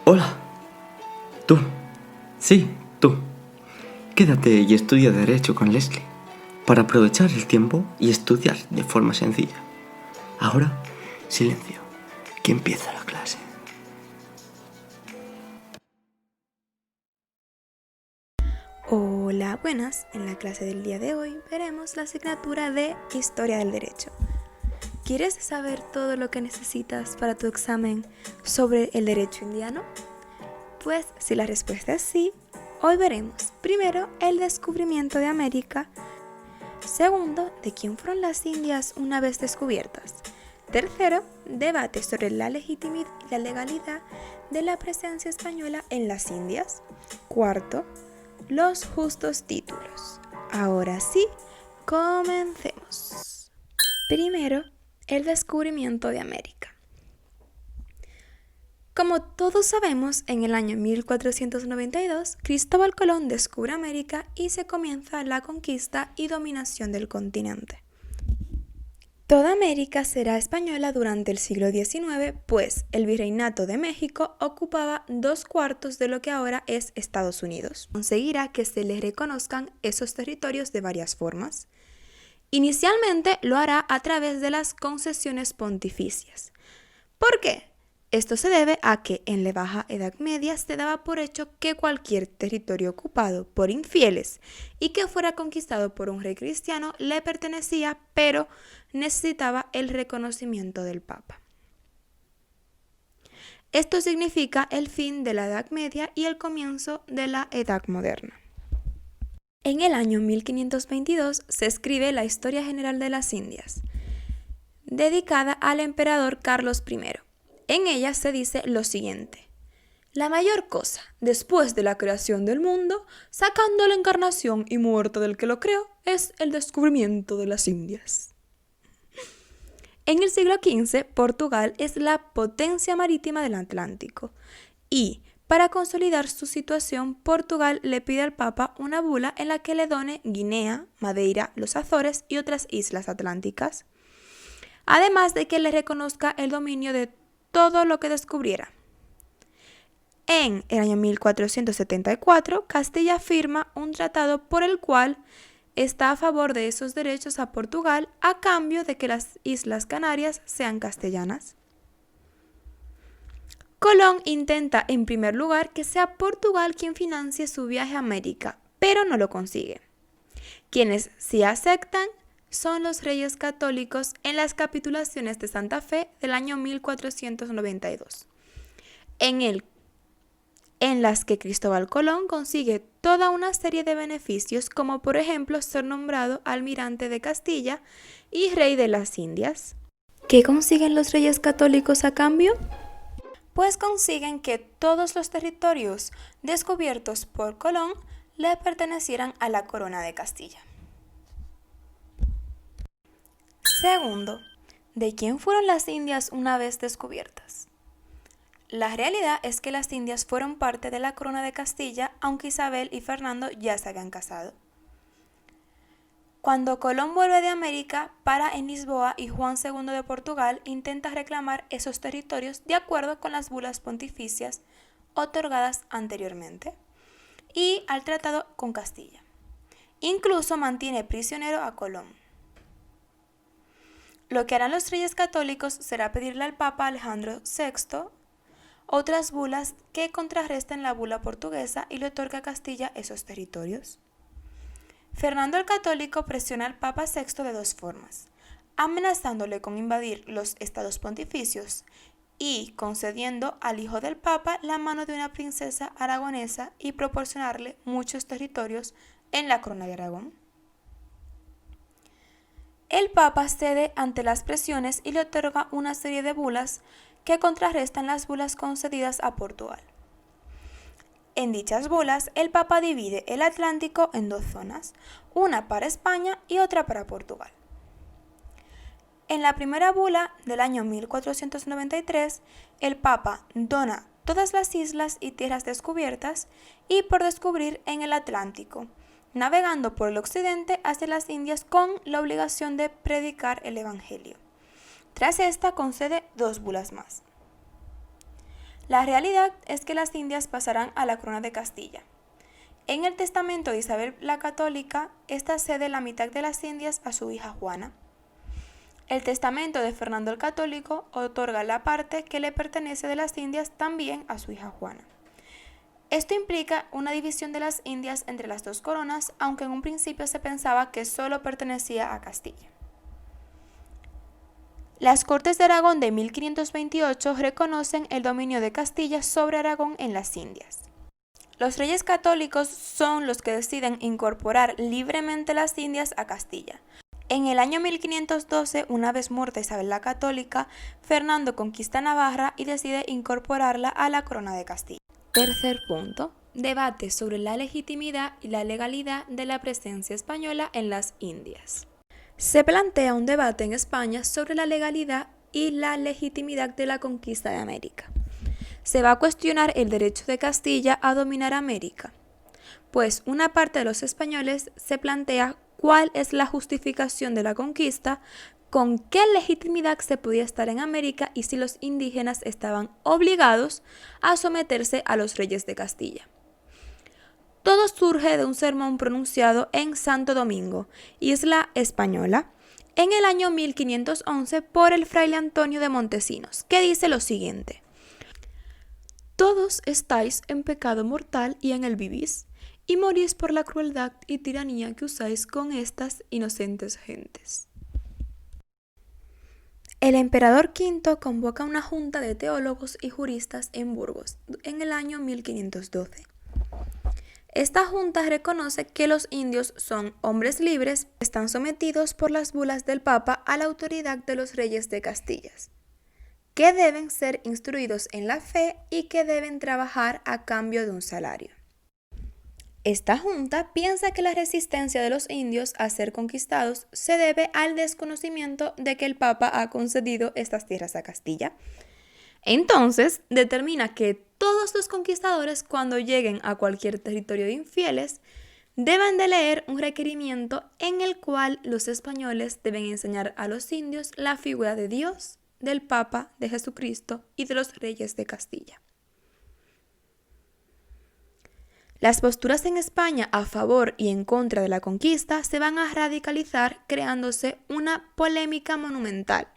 Hola, tú. Sí, tú. Quédate y estudia Derecho con Leslie para aprovechar el tiempo y estudiar de forma sencilla. Ahora, silencio, que empieza la clase. Hola, buenas. En la clase del día de hoy veremos la asignatura de Historia del Derecho. ¿Quieres saber todo lo que necesitas para tu examen sobre el derecho indiano? Pues si la respuesta es sí, hoy veremos primero el descubrimiento de América, segundo, de quién fueron las Indias una vez descubiertas, tercero, debate sobre la legitimidad y la legalidad de la presencia española en las Indias, cuarto, los justos títulos. Ahora sí, comencemos. Primero, el descubrimiento de América. Como todos sabemos, en el año 1492, Cristóbal Colón descubre América y se comienza la conquista y dominación del continente. Toda América será española durante el siglo XIX, pues el Virreinato de México ocupaba 2/4 de lo que ahora es Estados Unidos. Conseguirá que se les reconozcan esos territorios de varias formas. Inicialmente lo hará a través de las concesiones pontificias. ¿Por qué? Esto se debe a que en la Baja Edad Media se daba por hecho que cualquier territorio ocupado por infieles y que fuera conquistado por un rey cristiano le pertenecía, pero necesitaba el reconocimiento del Papa. Esto significa el fin de la Edad Media y el comienzo de la Edad Moderna. En el año 1522 se escribe la Historia General de las Indias, dedicada al emperador Carlos I. En ella se dice lo siguiente: la mayor cosa, después de la creación del mundo, sacando la encarnación y muerte del que lo creó, es el descubrimiento de las Indias. En el siglo XV, Portugal es la potencia marítima del Atlántico y, para consolidar su situación, Portugal le pide al Papa una bula en la que le done Guinea, Madeira, los Azores y otras islas atlánticas, además de que le reconozca el dominio de todo lo que descubriera. En el año 1474, Castilla firma un tratado por el cual está a favor de esos derechos a Portugal a cambio de que las Islas Canarias sean castellanas. Colón intenta en primer lugar que sea Portugal quien financie su viaje a América, pero no lo consigue. Quienes sí aceptan son los reyes católicos en las capitulaciones de Santa Fe del año 1492, en las que Cristóbal Colón consigue toda una serie de beneficios, como por ejemplo ser nombrado almirante de Castilla y rey de las Indias. ¿Qué consiguen los reyes católicos a cambio? Pues consiguen que todos los territorios descubiertos por Colón le pertenecieran a la corona de Castilla. Segundo, ¿de quién fueron las Indias una vez descubiertas? La realidad es que las Indias fueron parte de la corona de Castilla, aunque Isabel y Fernando ya se habían casado. Cuando Colón vuelve de América, para en Lisboa y Juan II de Portugal intenta reclamar esos territorios de acuerdo con las bulas pontificias otorgadas anteriormente y al tratado con Castilla. Incluso mantiene prisionero a Colón. Lo que harán los reyes católicos será pedirle al Papa Alejandro VI otras bulas que contrarresten la bula portuguesa y le otorga a Castilla esos territorios. Fernando el Católico presiona al Papa VI de dos formas: amenazándole con invadir los estados pontificios y concediendo al hijo del Papa la mano de una princesa aragonesa y proporcionarle muchos territorios en la corona de Aragón. El Papa cede ante las presiones y le otorga una serie de bulas que contrarrestan las bulas concedidas a Portugal. En dichas bulas, el Papa divide el Atlántico en dos zonas, una para España y otra para Portugal. En la primera bula del año 1493, el Papa dona todas las islas y tierras descubiertas y por descubrir en el Atlántico, navegando por el occidente hacia las Indias con la obligación de predicar el Evangelio. Tras esta concede dos bulas más. La realidad es que las Indias pasarán a la corona de Castilla. En el testamento de Isabel la Católica, esta cede la mitad de las Indias a su hija Juana. El testamento de Fernando el Católico otorga la parte que le pertenece de las Indias también a su hija Juana. Esto implica una división de las Indias entre las dos coronas, aunque en un principio se pensaba que solo pertenecía a Castilla. Las Cortes de Aragón de 1528 reconocen el dominio de Castilla sobre Aragón en las Indias. Los reyes católicos son los que deciden incorporar libremente las Indias a Castilla. En el año 1512, una vez muerta Isabel la Católica, Fernando conquista Navarra y decide incorporarla a la corona de Castilla. Tercer punto. Debate sobre la legitimidad y la legalidad de la presencia española en las Indias. Se plantea un debate en España sobre la legalidad y la legitimidad de la conquista de América. Se va a cuestionar el derecho de Castilla a dominar América, pues una parte de los españoles se plantea cuál es la justificación de la conquista, con qué legitimidad se podía estar en América y si los indígenas estaban obligados a someterse a los reyes de Castilla. Todo surge de un sermón pronunciado en Santo Domingo, isla española, en el año 1511 por el fraile Antonio de Montesinos, que dice lo siguiente: «Todos estáis en pecado mortal y en él vivís, y morís por la crueldad y tiranía que usáis con estas inocentes gentes». El emperador V convoca una junta de teólogos y juristas en Burgos en el año 1512. Esta junta reconoce que los indios son hombres libres, están sometidos por las bulas del Papa a la autoridad de los reyes de Castilla, que deben ser instruidos en la fe y que deben trabajar a cambio de un salario. Esta junta piensa que la resistencia de los indios a ser conquistados se debe al desconocimiento de que el Papa ha concedido estas tierras a Castilla. Entonces, determina que todos los conquistadores, cuando lleguen a cualquier territorio de infieles, deben de leer un requerimiento en el cual los españoles deben enseñar a los indios la figura de Dios, del Papa, de Jesucristo y de los reyes de Castilla. Las posturas en España a favor y en contra de la conquista se van a radicalizar, creándose una polémica monumental.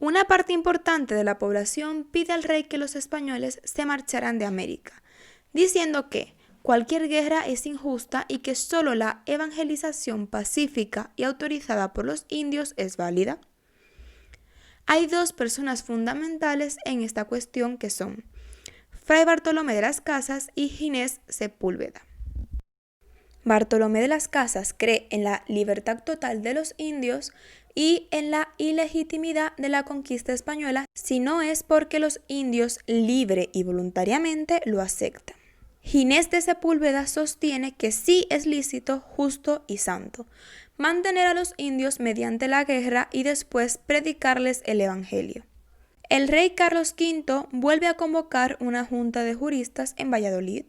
Una parte importante de la población pide al rey que los españoles se marcharan de América, diciendo que cualquier guerra es injusta y que solo la evangelización pacífica y autorizada por los indios es válida. Hay dos personas fundamentales en esta cuestión que son Fray Bartolomé de las Casas y Ginés Sepúlveda. Bartolomé de las Casas cree en la libertad total de los indios y en la ilegitimidad de la conquista española si no es porque los indios libre y voluntariamente lo aceptan. Ginés de Sepúlveda sostiene que sí es lícito, justo y santo mantener a los indios mediante la guerra y después predicarles el evangelio. El rey Carlos V vuelve a convocar una junta de juristas en Valladolid,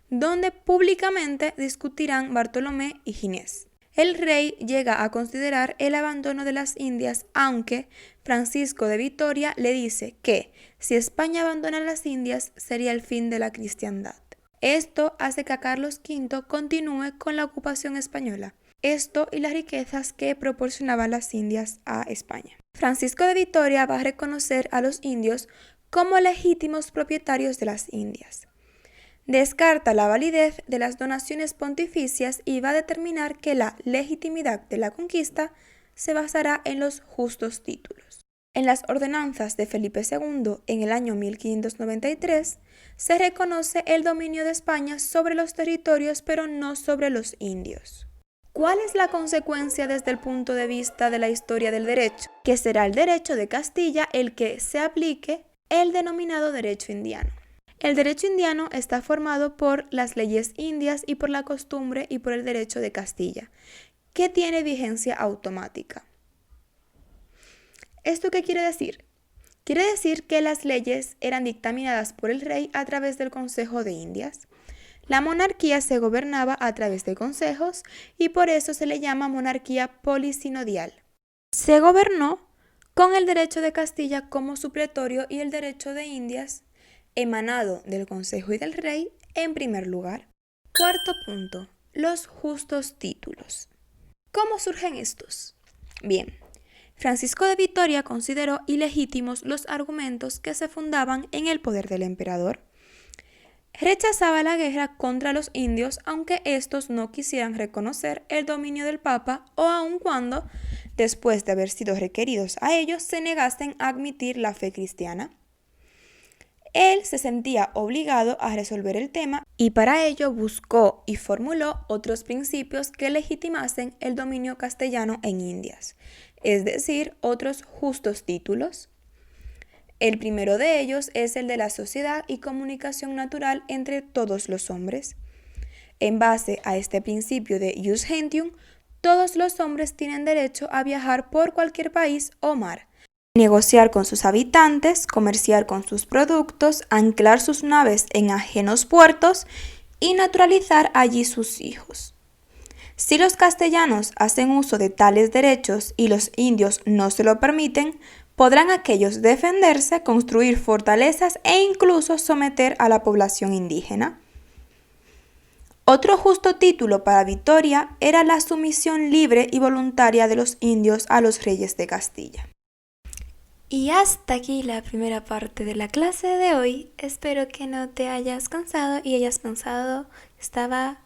donde públicamente discutirán Bartolomé y Ginés. El rey llega a considerar el abandono de las Indias, aunque Francisco de Vitoria le dice que si España abandona las Indias sería el fin de la cristiandad. Esto hace que Carlos V continúe con la ocupación española. Esto y las riquezas que proporcionaban las Indias a España. Francisco de Vitoria va a reconocer a los indios como legítimos propietarios de las Indias. Descarta la validez de las donaciones pontificias y va a determinar que la legitimidad de la conquista se basará en los justos títulos. En las ordenanzas de Felipe II, en el año 1593, se reconoce el dominio de España sobre los territorios, pero no sobre los indios. ¿Cuál es la consecuencia desde el punto de vista de la historia del derecho? Que será el derecho de Castilla el que se aplique el denominado derecho indiano. El derecho indiano está formado por las leyes indias y por la costumbre y por el derecho de Castilla, que tiene vigencia automática. ¿Esto qué quiere decir? Quiere decir que las leyes eran dictaminadas por el rey a través del Consejo de Indias. La monarquía se gobernaba a través de consejos y por eso se le llama monarquía polisinodial. Se gobernó con el derecho de Castilla como supletorio y el derecho de Indias emanado del consejo y del rey en primer lugar. Cuarto punto, los justos títulos. ¿Cómo surgen estos? Bien, Francisco de Vitoria consideró ilegítimos los argumentos que se fundaban en el poder del emperador. Rechazaba la guerra contra los indios aunque estos no quisieran reconocer el dominio del Papa o aun cuando, después de haber sido requeridos a ellos, se negasen a admitir la fe cristiana. Él se sentía obligado a resolver el tema y para ello buscó y formuló otros principios que legitimasen el dominio castellano en Indias, es decir, otros justos títulos. El primero de ellos es el de la sociedad y comunicación natural entre todos los hombres. En base a este principio de jus gentium, todos los hombres tienen derecho a viajar por cualquier país o mar, negociar con sus habitantes, comerciar con sus productos, anclar sus naves en ajenos puertos y naturalizar allí sus hijos. Si los castellanos hacen uso de tales derechos y los indios no se lo permiten, podrán aquellos defenderse, construir fortalezas e incluso someter a la población indígena. Otro justo título para Vitoria era la sumisión libre y voluntaria de los indios a los reyes de Castilla. Y hasta aquí la primera parte de la clase de hoy. Espero que no te hayas cansado y hayas pensado que estaba